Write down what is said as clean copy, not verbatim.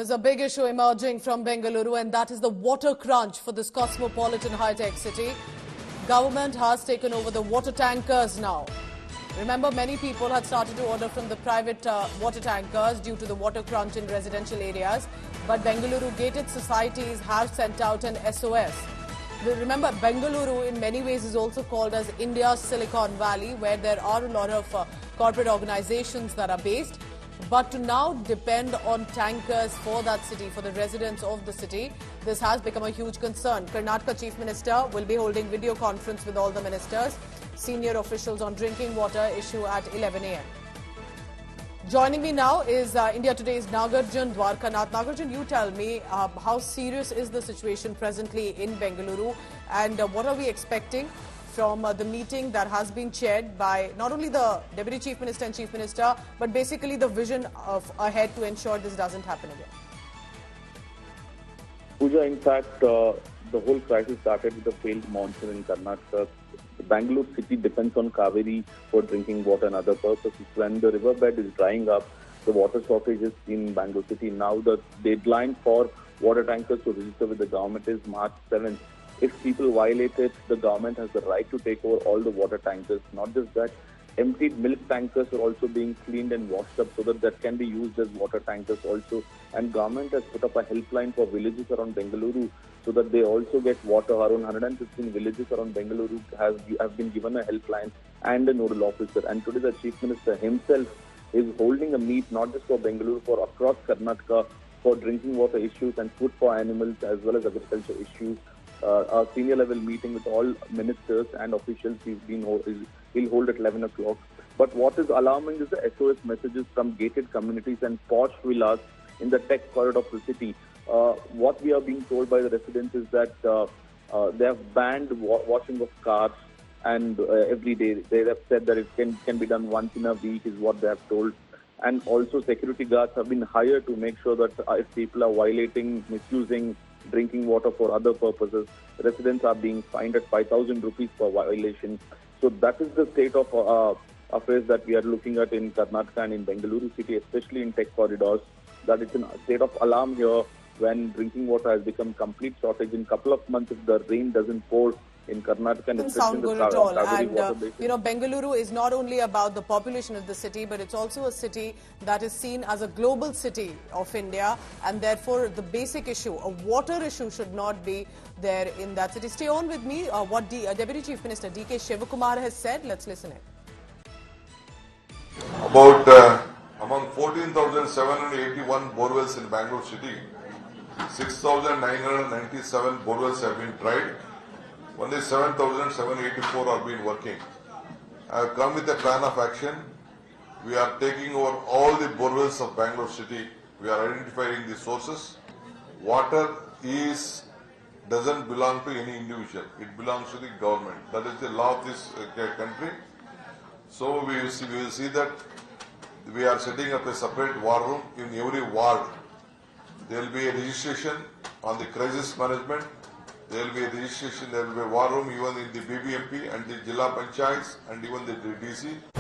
There's a big issue emerging from Bengaluru, and that is the water crunch for this cosmopolitan high-tech city. Government has taken over the water tankers now. Remember, many people had started to order from the private water tankers due to the water crunch in residential areas. But Bengaluru gated societies have sent out an SOS. Remember, Bengaluru in many ways is also called as India's Silicon Valley, where there are a lot of corporate organizations that are based. But to now depend on tankers for that city, for the residents of the city, this has become a huge concern. Karnataka Chief Minister will be holding video conference with all the ministers, senior officials on drinking water issue at 11 a.m. Joining me now is India Today's Nagarjun Dwarkanath. Nagarjun, you tell me how serious is the situation presently in Bengaluru, and what are we expecting from the meeting that has been chaired by not only the Deputy Chief Minister and Chief Minister, but basically the vision of ahead to ensure this doesn't happen again? Pooja, in fact, the whole crisis started with a failed monsoon in Karnataka. Bangalore city depends on Kaveri for drinking water and other purposes. When the riverbed is drying up, the water shortages in Bangalore city. Now the deadline for water tankers to register with the government is March 7th. If people violate it, the government has the right to take over all the water tankers. Not just that, emptied milk tankers are also being cleaned and washed up so that can be used as water tankers also. And government has put up a helpline for villages around Bengaluru so that they also get water. Around 115 villages around Bengaluru have been given a helpline and a nodal officer. And today the Chief Minister himself is holding a meet not just for Bengaluru, for across Karnataka, for drinking water issues and food for animals as well as agriculture issues. A senior level meeting with all ministers and officials he'll hold at 11 o'clock. But what is alarming is the SOS messages from gated communities and posh villas in the tech corridor of the city. What we are being told by the residents is that they have banned washing of cars, and every day they have said that it can be done once in a week is what they have told. And also security guards have been hired to make sure that if people are violating, misusing drinking water for other purposes, residents are being fined at 5,000 rupees per violation. So that is the state of affairs that we are looking at in Karnataka and in Bengaluru city, especially in tech corridors, that it's a state of alarm here when drinking water has become complete shortage. In a couple of months, if the rain doesn't pour in Karnataka and especially in the Kaveri water basin. You know, Bengaluru is not only about the population of the city, but it's also a city that is seen as a global city of India, and therefore the basic issue, a water issue, should not be there in that city. Stay on with me. What Deputy Chief Minister D.K. Shivakumar has said. Let's listen in. About among 14,781 borewells in Bangalore city, 6,997 borewells have been tried. Only 7,784 are been working. I have come with a plan of action. We are taking over all the borewells of Bangalore city. We are identifying the sources. Water doesn't belong to any individual. It belongs to the government. That is the law of this country. So we will see that we are setting up a separate war room in every ward. There will be a registration on the crisis management. There will be a registration, there will be a war room even in the BBMP and the Jilla Panchayats and even the DC.